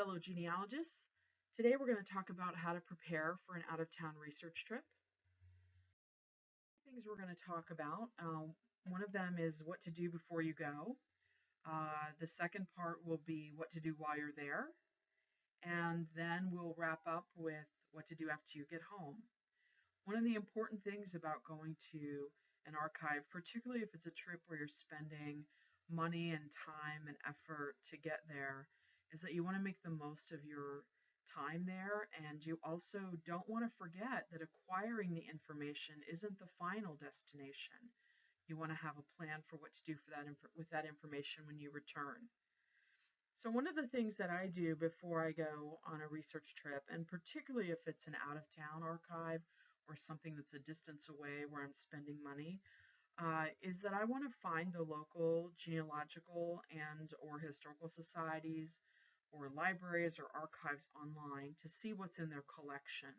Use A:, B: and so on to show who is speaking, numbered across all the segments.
A: fellow genealogists. Today we're going to talk about how to prepare for an out-of-town research trip. Things we're going to talk about. One of them is what to do before you go. The second part will be what to do while you're there. And then we'll wrap up with what to do after you get home. One of the important things about going to an archive, particularly if it's a trip where you're spending money and time and effort to get there, is that you want to make the most of your time there, and you also don't want to forget that acquiring the information isn't the final destination. You want to have a plan for what to do for with that information when you return. So one of the things that I do before I go on a research trip, and particularly if it's an out-of-town archive or something that's a distance away where I'm spending money, is that I want to find the local genealogical and or historical societies or libraries or archives online to see what's in their collection.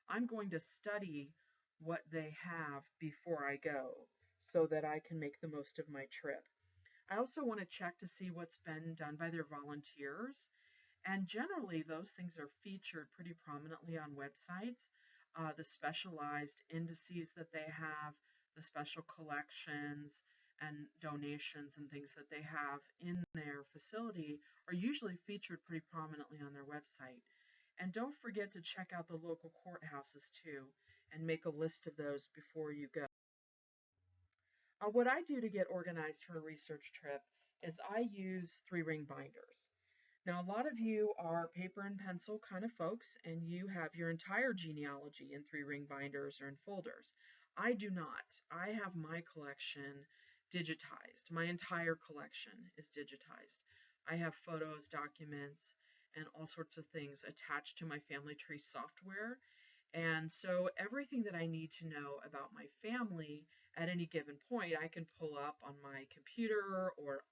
A: I'm going to study what they have before I go so that I can make the most of my trip. I also want to check to see what's been done by their volunteers. And generally, those things are featured pretty prominently on websites. The specialized indices that they have, the special collections and donations and things that they have in their facility are usually featured pretty prominently on their website. And don't forget to check out the local courthouses too and make a list of those before you go. What I do to get organized for a research trip is I use 3-ring binders. Now, a lot of you are paper and pencil kind of folks, and you have your entire genealogy in 3-ring binders or in folders. I do not. I have my collection digitized. My entire collection is digitized. I have photos, documents, and all sorts of things attached to my family tree software. And so everything that I need to know about my family at any given point, I can pull up on my computer or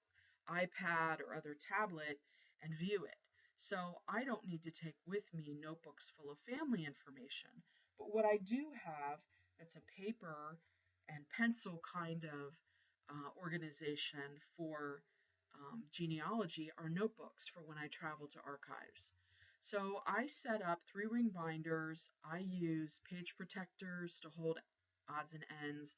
A: iPad or other tablet and view it. So I don't need to take with me notebooks full of family information. But what I do have that's a paper and pencil kind of organization for genealogy are notebooks for when I travel to archives. So I set up 3-ring binders. I use page protectors to hold odds and ends,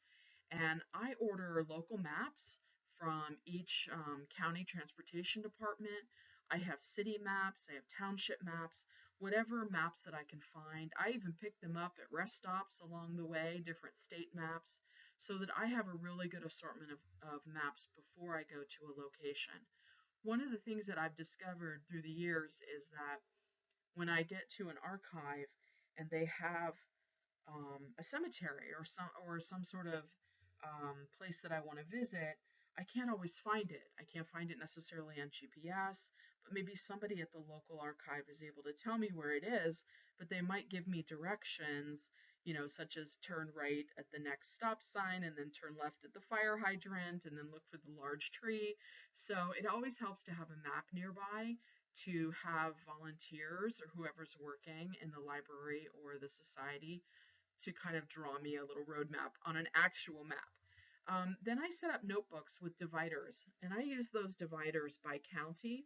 A: and I order local maps from each county transportation department. I have city maps, I have township maps, whatever maps that I can find. I even pick them up at rest stops along the way, different state maps, so that I have a really good assortment of maps before I go to a location. One of the things that I've discovered through the years is that when I get to an archive and they have a cemetery or some sort of place that I want to visit, I can't always find it. I can't find it necessarily on GPS, but maybe somebody at the local archive is able to tell me where it is, but they might give me directions, such as turn right at the next stop sign and then turn left at the fire hydrant and then look for the large tree. So it always helps to have a map nearby to have volunteers or whoever's working in the library or the society to kind of draw me a little roadmap on an actual map. Then I set up notebooks with dividers, and I use those dividers by county.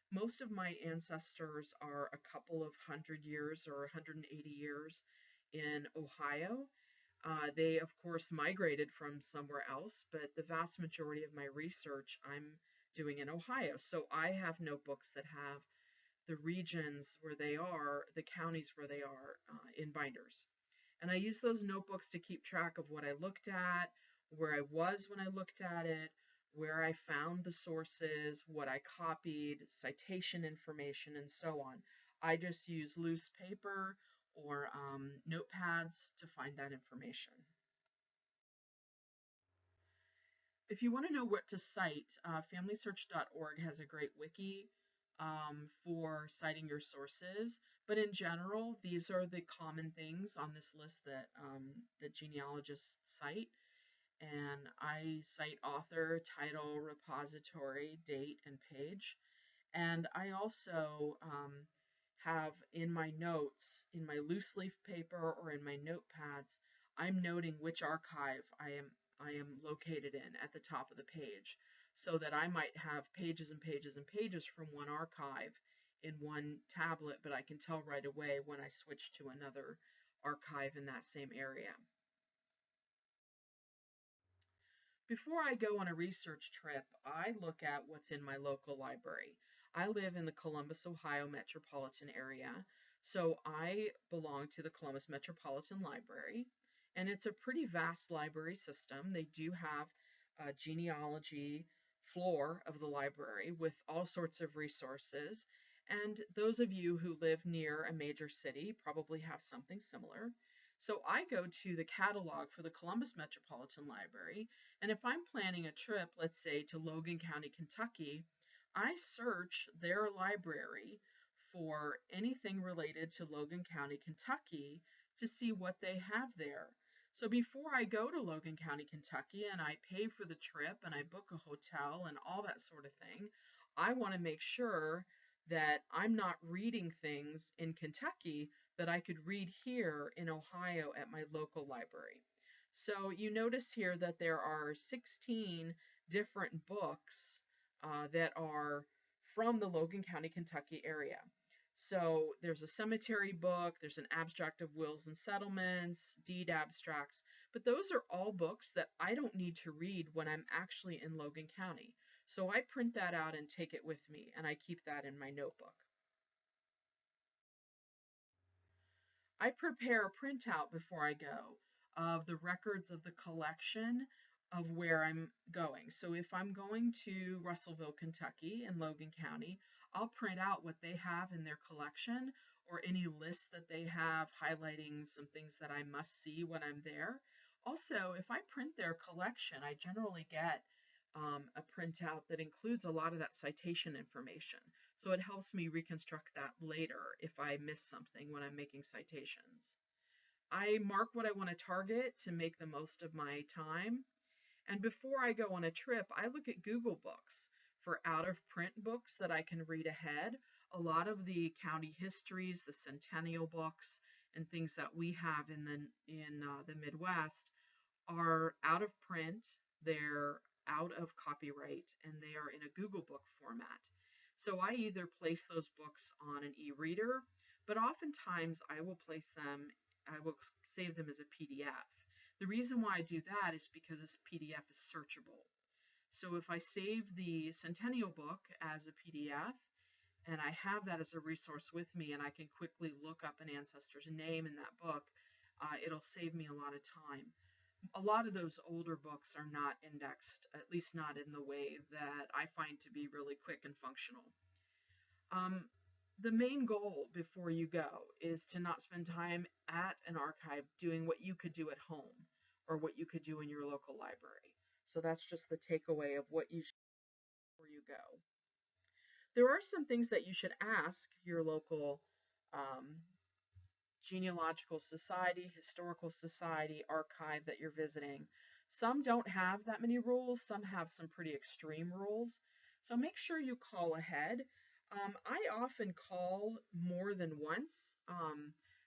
A: Most of my ancestors are a couple of 100 years or 180 years in Ohio. They, of course, migrated from somewhere else, but the vast majority of my research I'm doing in Ohio. So I have notebooks that have the regions where they are, the counties where they are in binders. And I use those notebooks to keep track of what I looked at, where I was when I looked at it, where I found the sources, what I copied, citation information, and so on. I just use loose paper or notepads to find that information. If you want to know what to cite, FamilySearch.org has a great wiki for citing your sources. But in general, these are the common things on this list that genealogists cite. And I cite author, title, repository, date, and page. And I also have in my notes, in my loose leaf paper or in my notepads, I'm noting which archive I am located in at the top of the page, so that I might have pages and pages and pages from one archive in one tablet, but I can tell right away when I switch to another archive in that same area. Before I go on a research trip, I look at what's in my local library. I live in the Columbus, Ohio metropolitan area, so I belong to the Columbus Metropolitan Library, and it's a pretty vast library system. They do have a genealogy floor of the library with all sorts of resources, and those of you who live near a major city probably have something similar. So I go to the catalog for the Columbus Metropolitan Library, and if I'm planning a trip, let's say to Logan County, Kentucky, I search their library for anything related to Logan County, Kentucky to see what they have there. So before I go to Logan County, Kentucky, and I pay for the trip and I book a hotel and all that sort of thing, I want to make sure that I'm not reading things in Kentucky that I could read here in Ohio at my local library. So you notice here that there are 16 different books that are from the Logan County, Kentucky area. So there's a cemetery book, there's an abstract of wills and settlements, deed abstracts, but those are all books that I don't need to read when I'm actually in Logan County. So I print that out and take it with me, and I keep that in my notebook. I prepare a printout before I go of the records of the collection of where I'm going. So if I'm going to Russellville, Kentucky in Logan County, I'll print out what they have in their collection or any lists that they have highlighting some things that I must see when I'm there. Also, if I print their collection, I generally get a printout that includes a lot of that citation information. So it helps me reconstruct that later if I miss something when I'm making citations. I mark what I want to target to make the most of my time. And before I go on a trip, I look at Google Books for out of print books that I can read ahead. A lot of the county histories, the centennial books, and things that we have in the Midwest are out of print, they're out of copyright, and they are in a Google Book format. So I either place those books on an e-reader, but oftentimes I will save them as a PDF. The reason why I do that is because this PDF is searchable. So if I save the Centennial book as a PDF, and I have that as a resource with me, and I can quickly look up an ancestor's name in that book, it'll save me a lot of time. A lot of those older books are not indexed, at least not in the way that I find to be really quick and functional. Um, the main goal before you go is to not spend time at an archive doing what you could do at home or what you could do in your local library. So that's just the takeaway of what you should do before you go. There are some things that you should ask your local um, genealogical society, historical society, archive that you're visiting. Some don't have that many rules, some have some pretty extreme rules. So make sure you call ahead. I often call more than once.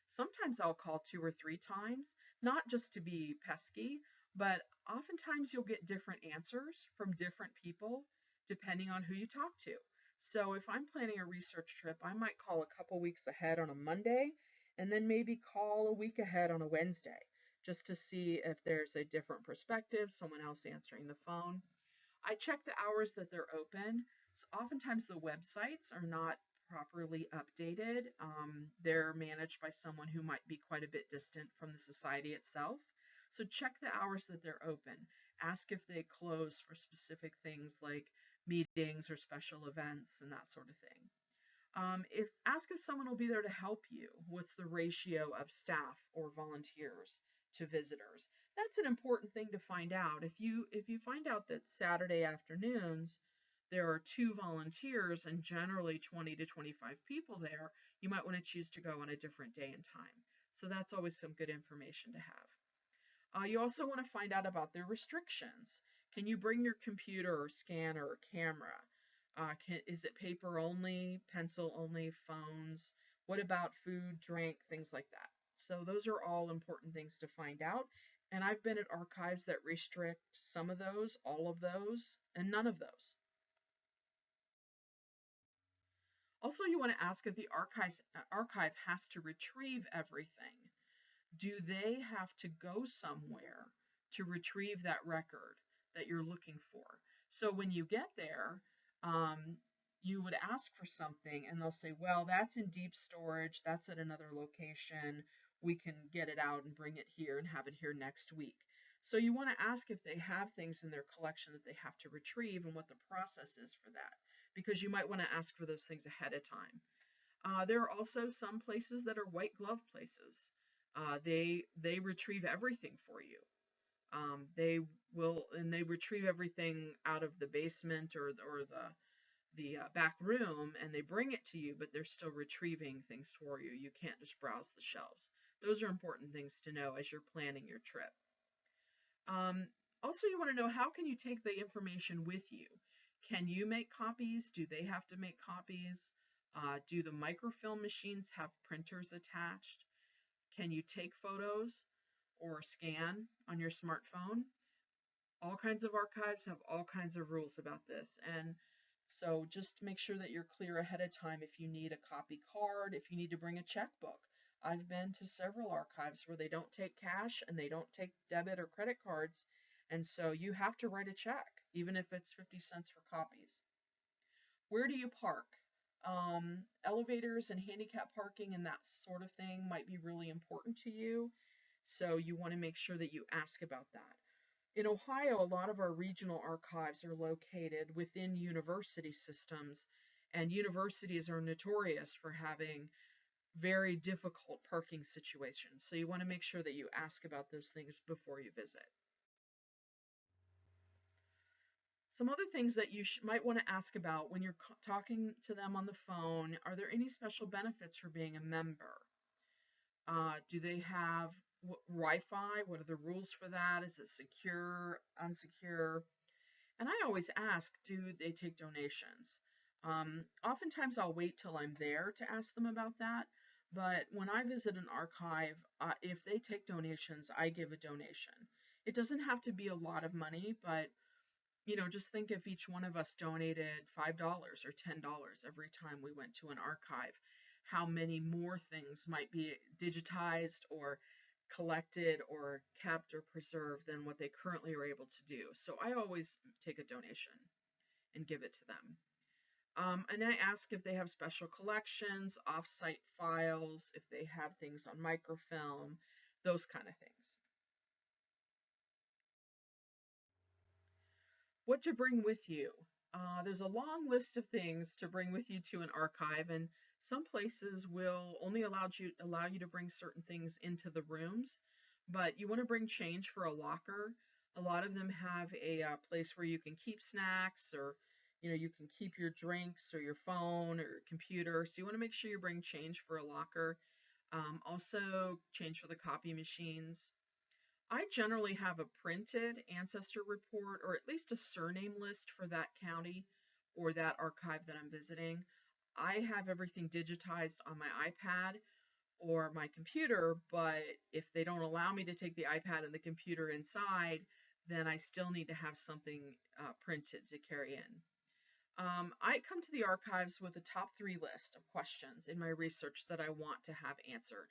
A: Sometimes I'll call 2 or 3 times, not just to be pesky, but oftentimes you'll get different answers from different people depending on who you talk to. So if I'm planning a research trip, I might call a couple weeks ahead on a Monday and then maybe call a week ahead on a Wednesday just to see if there's a different perspective, someone else answering the phone. I check the hours that they're open. So oftentimes the websites are not properly updated. They're managed by someone who might be quite a bit distant from the society itself. So check the hours that they're open. Ask if they close for specific things like meetings or special events and that sort of thing. If ask if someone will be there to help you. What's the ratio of staff or volunteers to visitors? That's an important thing to find out. If you find out that Saturday afternoons there are 2 volunteers and generally 20 to 25 people there, you might want to choose to go on a different day and time. So that's always some good information to have. You also want to find out about their restrictions. Can you bring your computer or scanner or camera? Is it paper only, pencil only, phones? What about food, drink, things like that? So those are all important things to find out. And I've been at archives that restrict some of those, all of those, and none of those. Also, you want to ask if the archive has to retrieve everything. Do they have to go somewhere to retrieve that record that you're looking for? So when you get there, um, you would ask for something and they'll say, well, that's in deep storage, that's at another location. We can get it out and bring it here and have it here next week. So you want to ask if they have things in their collection that they have to retrieve and what the process is for that, because you might want to ask for those things ahead of time. There are also some places that are white glove places. They retrieve everything for you. They will, and they retrieve everything out of the basement or the back room, and they bring it to you, but they're still retrieving things for you. You can't just browse the shelves. Those are important things to know as you're planning your trip. Also, you want to know, how can you take the information with you? Can you make copies? Do they have to make copies? Do the microfilm machines have printers attached? Can you take photos or scan on your smartphone? All kinds of archives have all kinds of rules about this. And so just make sure that you're clear ahead of time if you need a copy card, if you need to bring a checkbook. I've been to several archives where they don't take cash and they don't take debit or credit cards. And so you have to write a check, even if it's 50 cents for copies. Where do you park? Elevators and handicap parking and that sort of thing might be really important to you. So you want to make sure that you ask about that. In Ohio, a lot of our regional archives are located within university systems, and universities are notorious for having very difficult parking situations. So you want to make sure that you ask about those things before you visit. Some other things that you might want to ask about when you're talking to them on the phone: are there any special benefits for being a member? Do they have Wi-Fi? What are the rules for that? Is it secure, unsecure? And I always ask, do they take donations? Oftentimes I'll wait till I'm there to ask them about that. But when I visit an archive, if they take donations, I give a donation. It doesn't have to be a lot of money, but just think if each one of us donated $5 or $10 every time we went to an archive, how many more things might be digitized or collected or kept or preserved than what they currently are able to do. So I always take a donation and give it to them. And I ask if they have special collections, off-site files, if they have things on microfilm, those kind of things. What to bring with you. There's a long list of things to bring with you to an archive, and some places will only allow you to bring certain things into the rooms, but you want to bring change for a locker. A lot of them have a place where you can keep snacks, or you can keep your drinks or your phone or your computer. So you want to make sure you bring change for a locker. Also, change for the copy machines. I generally have a printed ancestor report, or at least a surname list for that county or that archive that I'm visiting. I have everything digitized on my iPad or my computer, but if they don't allow me to take the iPad and the computer inside, then I still need to have something printed to carry in. I come to the archives with a top 3 list of questions in my research that I want to have answered.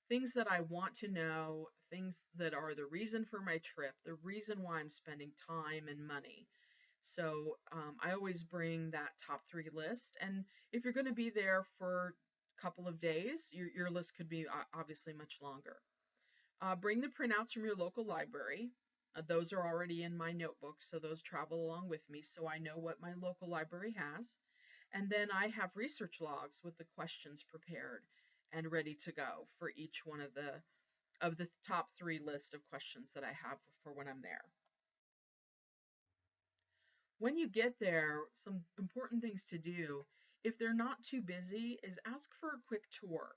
A: Things that I want to know, things that are the reason for my trip, the reason why I'm spending time and money. So I always bring that top 3 list. And if you're going to be there for a couple of days, your list could be obviously much longer. Bring the printouts from your local library. Those are already in my notebook, so those travel along with me, so I know what my local library has. And then I have research logs with the questions prepared and ready to go for each one of the top 3 list of questions that I have for when I'm there. When you get there, some important things to do, if they're not too busy, is ask for a quick tour.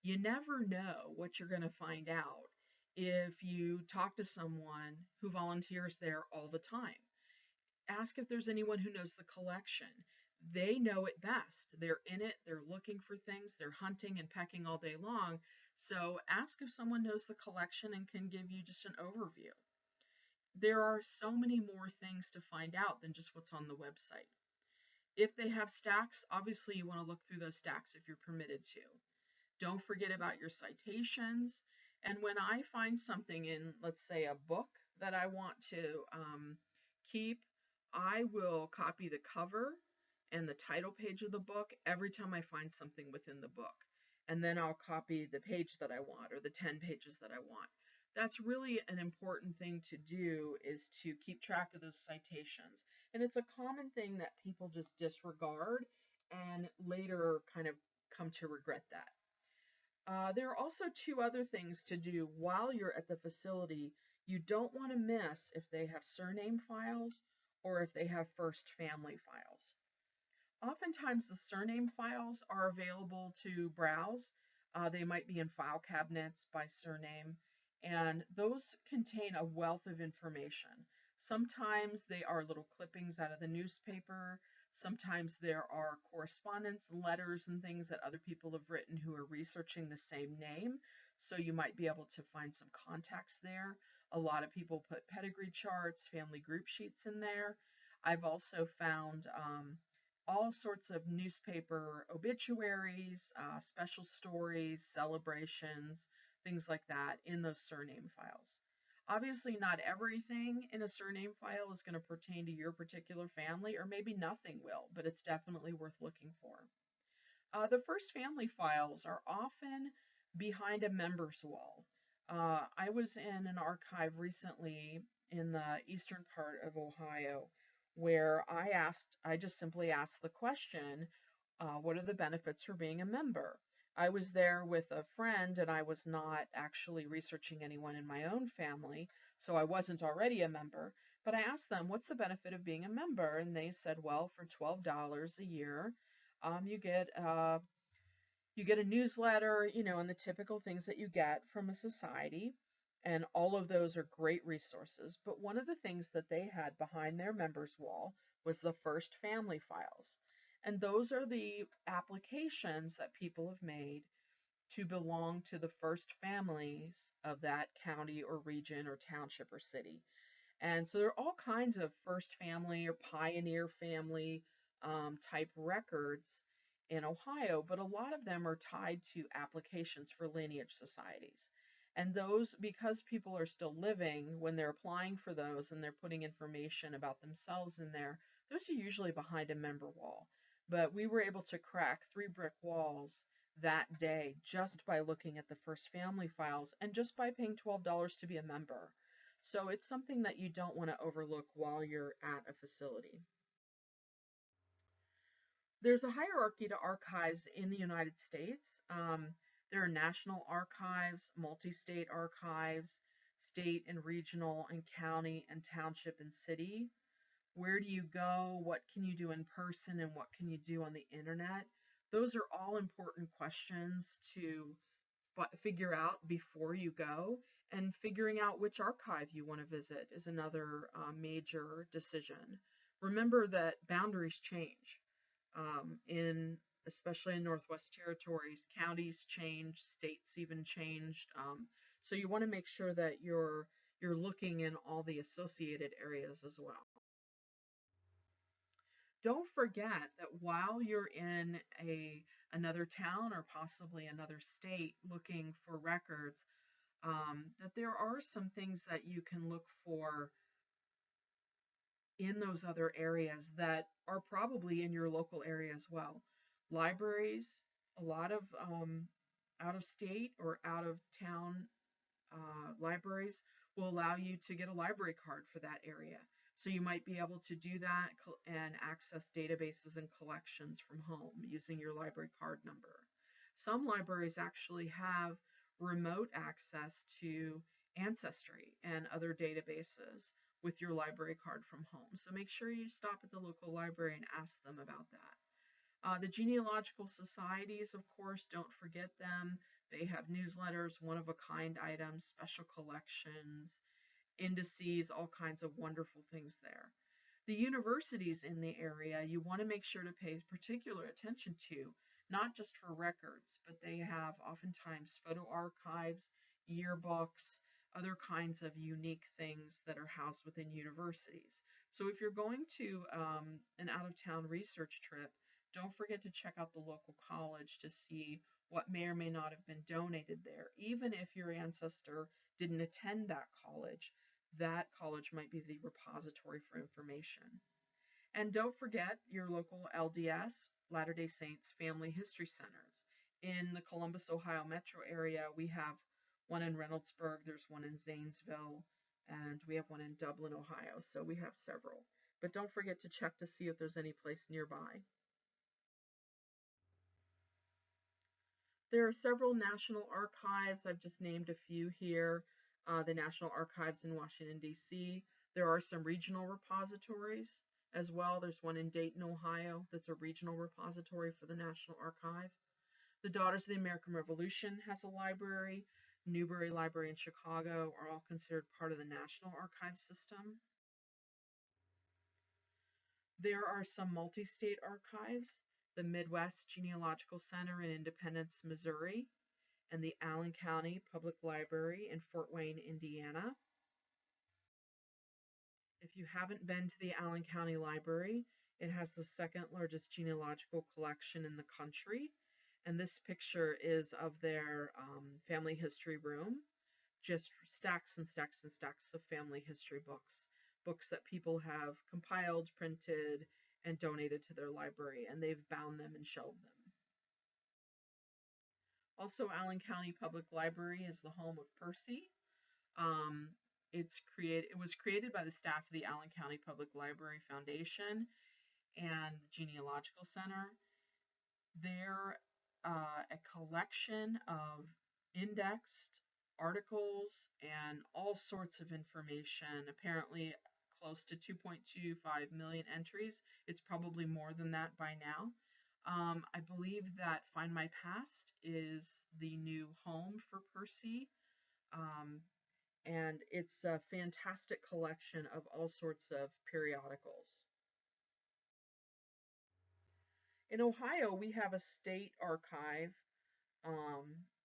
A: You never know what you're going to find out if you talk to someone who volunteers there all the time. Ask if there's anyone who knows the collection. They know it best. They're in it, they're looking for things, they're hunting and pecking all day long. So ask if someone knows the collection and can give you just an overview. There are so many more things to find out than just what's on the website. If they have stacks, obviously you want to look through those stacks if you're permitted to. Don't forget about your citations. And when I find something in, let's say, a book that I want to keep, I will copy the cover and the title page of the book every time I find something within the book. And then I'll copy the page that I want or the 10 pages that I want. That's really an important thing to do, is to keep track of those citations. And it's a common thing that people just disregard and later kind of come to regret that. There are also two other things to do while you're at the facility. You don't want to miss if they have surname files or if they have first family files. Oftentimes the surname files are available to browse. They might be in file cabinets by surname, and those contain a wealth of information. Sometimes they are little clippings out of the newspaper. Sometimes there are correspondence, letters, and things that other people have written who are researching the same name. So you might be able to find some contacts there. A lot of people put pedigree charts, family group sheets in there. I've also found all sorts of newspaper obituaries, special stories, celebrations, things like that in those surname files. Obviously, not everything in a surname file is going to pertain to your particular family, or maybe nothing will, but it's definitely worth looking for. The first family files are often behind a member's wall. I was in an archive recently in the eastern part of Ohio where I just simply asked the question, what are the benefits for being a member? I was there with a friend and I was not actually researching anyone in my own family, so I wasn't already a member. But I asked them, what's the benefit of being a member? And they said, well, for $12 a year, you get a newsletter, and the typical things that you get from a society, and all of those are great resources. But one of the things that they had behind their members wall was the first family files. And those are the applications that people have made to belong to the first families of that county or region or township or city. And so there are all kinds of first family or pioneer family type records in Ohio, but a lot of them are tied to applications for lineage societies. And those, because people are still living, when they're applying for those and they're putting information about themselves in there, those are usually behind a member wall. But we were able to crack 3 brick walls that day just by looking at the first family files and just by paying $12 to be a member. So it's something that you don't want to overlook while you're at a facility. There's a hierarchy to archives in the United States. There are national archives, multi-state archives, state and regional and county and township and city. Where do you go? What can you do in person and what can you do on the internet? Those are all important questions to figure out before you go, and figuring out which archive you want to visit is another major decision. Remember that boundaries change especially in Northwest Territories. Counties change, states even changed. So you want to make sure that you're looking in all the associated areas as well. Don't forget that while you're in another town or possibly another state looking for records, that there are some things that you can look for in those other areas that are probably in your local area as well. Libraries, a lot of out of state or out of town libraries will allow you to get a library card for that area. So you might be able to do that and access databases and collections from home using your library card number. Some libraries actually have remote access to Ancestry and other databases with your library card from home. So make sure you stop at the local library and ask them about that. The genealogical societies, of course, don't forget them. They have newsletters, one-of-a-kind items, special collections, indices, all kinds of wonderful things there. The universities in the area, you want to make sure to pay particular attention to, not just for records, but they have oftentimes photo archives, yearbooks, other kinds of unique things that are housed within universities. So if you're going to an out-of-town research trip, don't forget to check out the local college to see what may or may not have been donated there. Even if your ancestor didn't attend that college might be the repository for information. And don't forget your local LDS, Latter-day Saints Family History Centers. In the Columbus, Ohio metro area, we have one in Reynoldsburg, there's one in Zanesville, and we have one in Dublin, Ohio. So we have several. But don't forget to check to see if there's any place nearby. There are several national archives. I've just named a few here. The National Archives in Washington, D.C. There are some regional repositories as well. There's one in Dayton, Ohio, that's a regional repository for the National Archive. The Daughters of the American Revolution has a library. Newberry Library in Chicago are all considered part of the National Archive system. There are some multi-state archives, the Midwest Genealogical Center in Independence, Missouri, and the Allen County Public Library in Fort Wayne, Indiana. If you haven't been to the Allen County Library, it has the second largest genealogical collection in the country. And this picture is of their family history room, just stacks and stacks and stacks of family history books that people have compiled, printed, and donated to their library, and they've bound them and shelved them. Also, Allen County Public Library is the home of Percy. It was created by the staff of the Allen County Public Library Foundation and the Genealogical Center. They're a collection of indexed articles and all sorts of information, apparently close to 2.25 million entries. It's probably more than that by now. I believe that Find My Past is the new home for Percy. And it's a fantastic collection of all sorts of periodicals. In Ohio, we have a state archive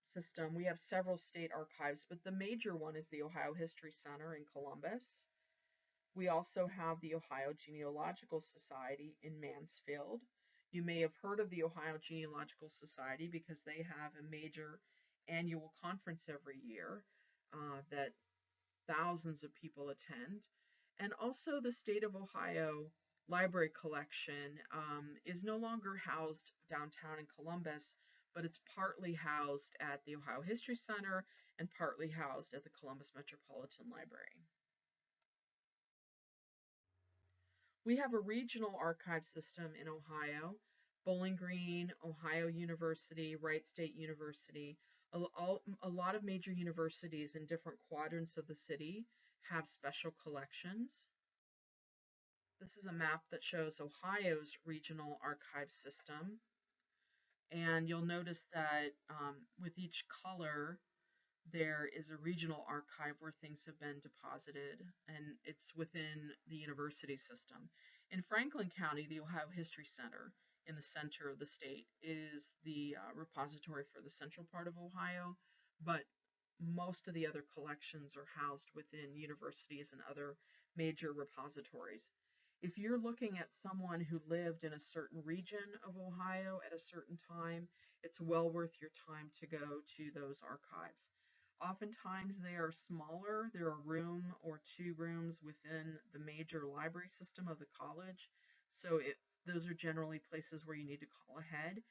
A: system. We have several state archives, but the major one is the Ohio History Center in Columbus. We also have the Ohio Genealogical Society in Mansfield. You may have heard of the Ohio Genealogical Society because they have a major annual conference every year that thousands of people attend. And also the state of Ohio library collection is no longer housed downtown in Columbus, but it's partly housed at the Ohio History Center and partly housed at the Columbus Metropolitan Library. We have a regional archive system in Ohio. Bowling Green, Ohio University, Wright State University, a lot of major universities in different quadrants of the city have special collections. This is a map that shows Ohio's regional archive system. And you'll notice that with each color, there is a regional archive where things have been deposited, and it's within the university system. In Franklin County, the Ohio History Center in the center of the state is the repository for the central part of Ohio, but most of the other collections are housed within universities and other major repositories. If you're looking at someone who lived in a certain region of Ohio at a certain time, it's well worth your time to go to those archives. Oftentimes they are smaller. There are room or two rooms within the major library system of the college. So those are generally places where you need to call ahead,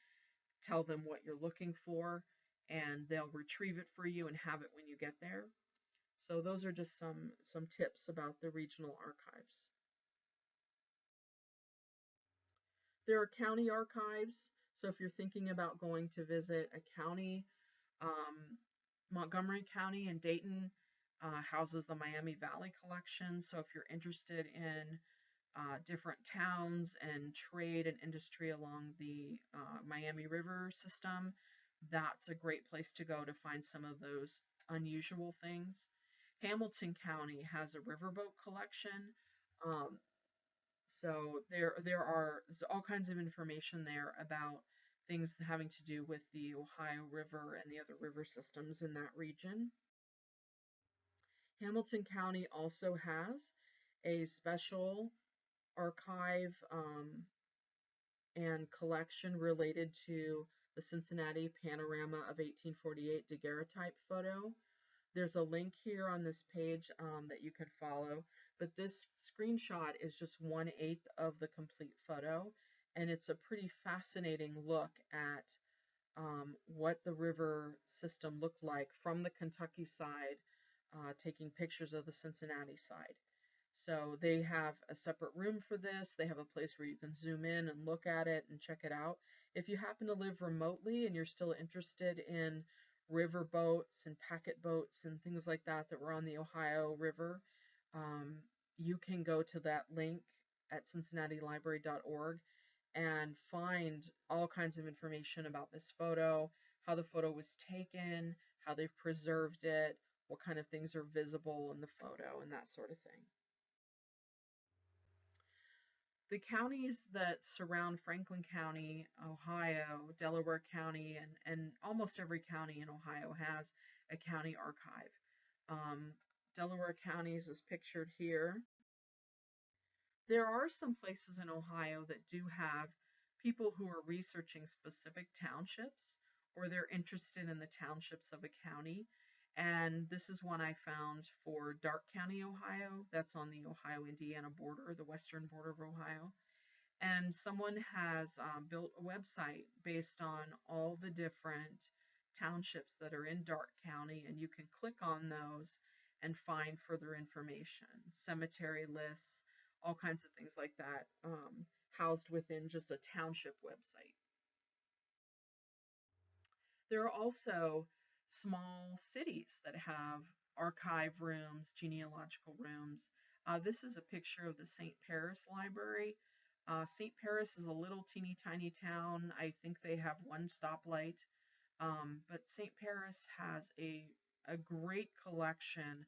A: tell them what you're looking for, and they'll retrieve it for you and have it when you get there. So those are just some tips about the regional archives. There are county archives. So if you're thinking about going to visit a county, Montgomery County and Dayton houses the Miami Valley Collection. So if you're interested in different towns and trade and industry along the Miami River system, that's a great place to go to find some of those unusual things. Hamilton County has a riverboat collection. So there are all kinds of information there about things having to do with the Ohio River and the other river systems in that region. Hamilton County also has a special archive and collection related to the Cincinnati panorama of 1848 daguerreotype photo. There's a link here on this page that you can follow, but this screenshot is just 1/8 of the complete photo, and it's a pretty fascinating look at what the river system looked like from the Kentucky side, taking pictures of the Cincinnati side. So they have a separate room for this. They have a place where you can zoom in and look at it and check it out. If you happen to live remotely and you're still interested in river boats and packet boats and things like that that were on the Ohio River, um, you can go to that link at cincinnatilibrary.org and find all kinds of information about this photo, how the photo was taken, how they've preserved it, what kind of things are visible in the photo, and that sort of thing. The counties that surround Franklin County, Ohio, Delaware County, and almost every county in Ohio has a county archive. Delaware County's is pictured here. There are some places in Ohio that do have people who are researching specific townships, or they're interested in the townships of a county. And this is one I found for Darke County, Ohio. That's on the Ohio-Indiana border, the western border of Ohio. And someone has built a website based on all the different townships that are in Darke County, and you can click on those and find further information, cemetery lists, all kinds of things like that, housed within just a township website. There are also small cities that have archive rooms, genealogical rooms. This is a picture of the St. Paris Library. St. Paris is a little teeny tiny town. I think they have one stoplight. But St. Paris has a great collection,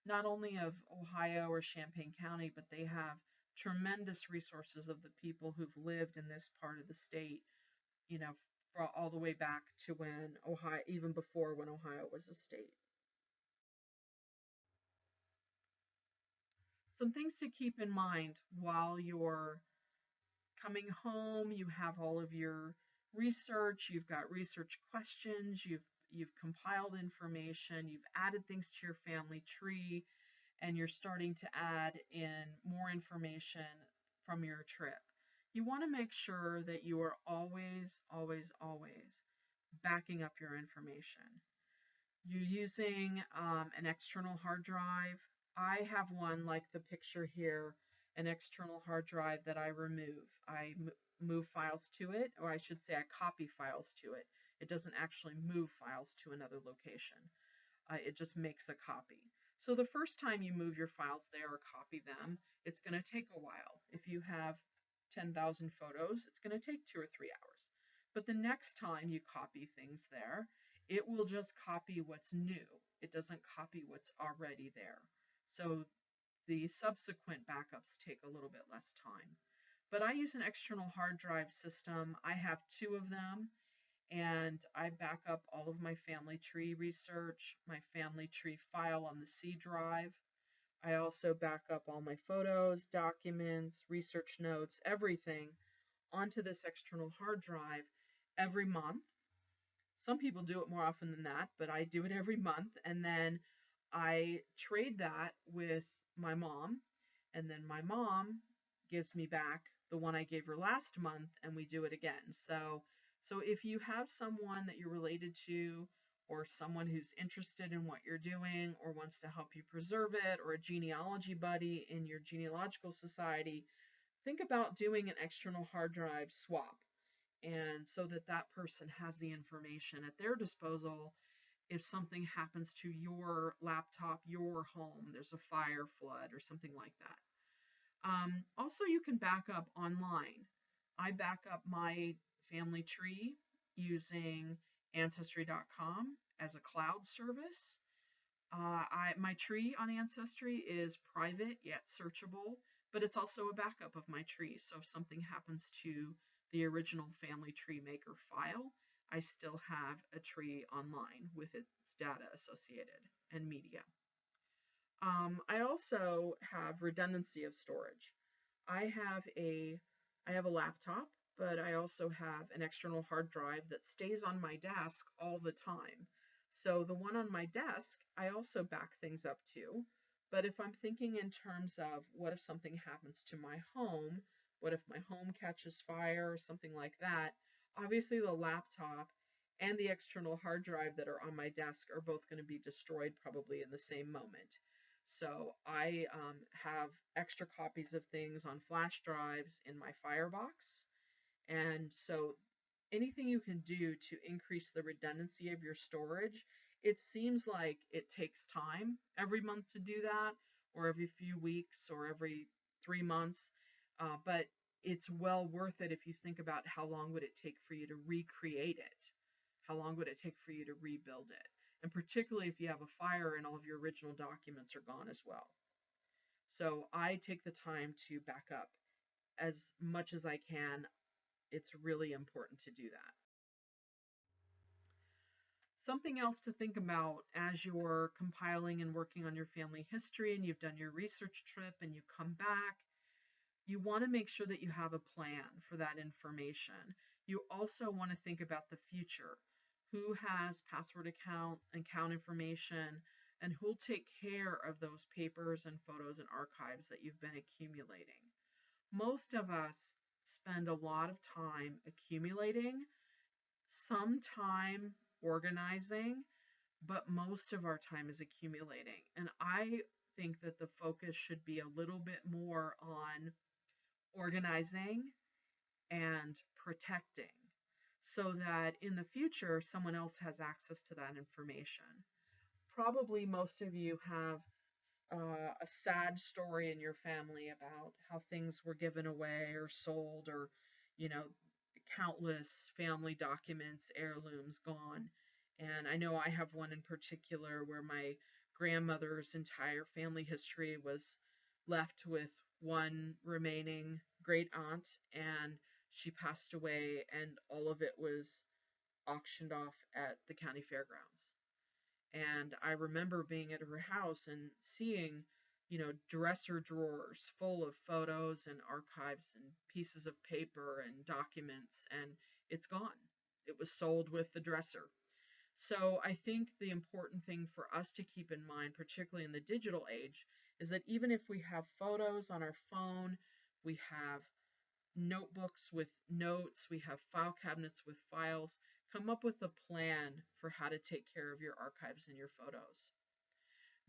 A: not only of Ohio or Champaign County, but they have tremendous resources of the people who've lived in this part of the state, you know, all the way back to when Ohio, even before when Ohio was a state. Some things to keep in mind while you're coming home, you have all of your research, you've got research questions, you've compiled information, you've added things to your family tree, and you're starting to add in more information from your trip. You want to make sure that you are always, always, always backing up your information. You're using an external hard drive. I have one like the picture here, an external hard drive that I remove. I move files to it, or I should say I copy files to it. It doesn't actually move files to another location. It just makes a copy. So the first time you move your files there or copy them, it's going to take a while. If you have 10,000 photos, it's going to take 2 or 3 hours. But the next time you copy things there, it will just copy what's new. It doesn't copy what's already there. So the subsequent backups take a little bit less time. But I use an external hard drive system. I have 2 of them, and I back up all of my family tree research, my family tree file on the C drive. I also back up all my photos, documents, research notes, everything onto this external hard drive every month. Some people do it more often than that, but I do it every month. And then I trade that with my mom, and then my mom gives me back the one I gave her last month, and we do it again. So if you have someone that you're related to, or someone who's interested in what you're doing, or wants to help you preserve it, or a genealogy buddy in your genealogical society, think about doing an external hard drive swap. And so that that person has the information at their disposal if something happens to your laptop, your home, there's a fire, flood, or something like that. Also, you can back up online. I back up my family tree using Ancestry.com as a cloud service. My tree on Ancestry is private yet searchable, but it's also a backup of my tree. So if something happens to the original family tree maker file, I still have a tree online with its data associated and media. I also have redundancy of storage. I have a laptop, but I also have an external hard drive that stays on my desk all the time. So the one on my desk, I also back things up to. But if I'm thinking in terms of what if something happens to my home, what if my home catches fire or something like that, obviously the laptop and the external hard drive that are on my desk are both going to be destroyed probably in the same moment. So I have extra copies of things on flash drives in my Firebox. And so anything you can do to increase the redundancy of your storage, it seems like it takes time every month to do that, or every few weeks, or every 3 months. But it's well worth it if you think about how long would it take for you to recreate it? How long would it take for you to rebuild it? And particularly if you have a fire and all of your original documents are gone as well. So I take the time to back up as much as I can. It's really important to do that. Something else to think about as you're compiling and working on your family history and you've done your research trip and you come back, you want to make sure that you have a plan for that information. You also want to think about the future. Who has password account information, and who'll take care of those papers and photos and archives that you've been accumulating. Most of us spend a lot of time accumulating, some time organizing, but most of our time is accumulating. And I think that the focus should be a little bit more on organizing and protecting so that in the future someone else has access to that information. Probably most of you have a sad story in your family about how things were given away or sold, or, you know, countless family documents, heirlooms gone. And I know I have one in particular where my grandmother's entire family history was left with one remaining great aunt, and she passed away, and all of it was auctioned off at the county fairgrounds. And I remember being at her house and seeing, dresser drawers full of photos and archives and pieces of paper and documents, and it's gone. It was sold with the dresser. So I think the important thing for us to keep in mind, particularly in the digital age, is that even if we have photos on our phone, we have notebooks with notes, we have file cabinets with files. Come up with a plan for how to take care of your archives and your photos.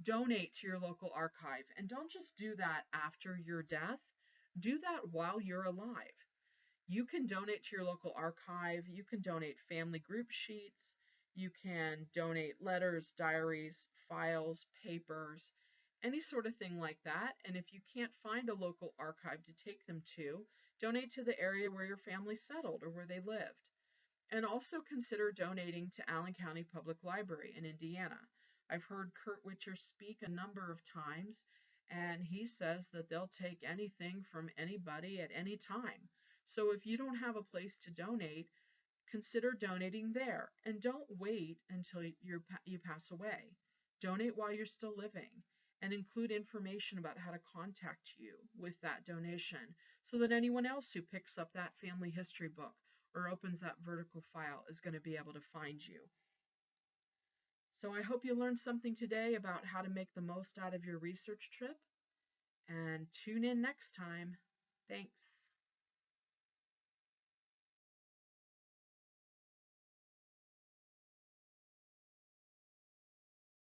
A: Donate to your local archive, and don't just do that after your death. Do that while you're alive. You can donate to your local archive. You can donate family group sheets. You can donate letters, diaries, files, papers, any sort of thing like that. And if you can't find a local archive to take them to, donate to the area where your family settled or where they lived. And also consider donating to Allen County Public Library in Indiana. I've heard Kurt Witcher speak a number of times, and he says that they'll take anything from anybody at any time. So if you don't have a place to donate, consider donating there, and don't wait until you pass away. Donate while you're still living, and include information about how to contact you with that donation so that anyone else who picks up that family history book or opens that vertical file is going to be able to find you. So I hope you learned something today about how to make the most out of your research trip, and tune in next time. Thanks.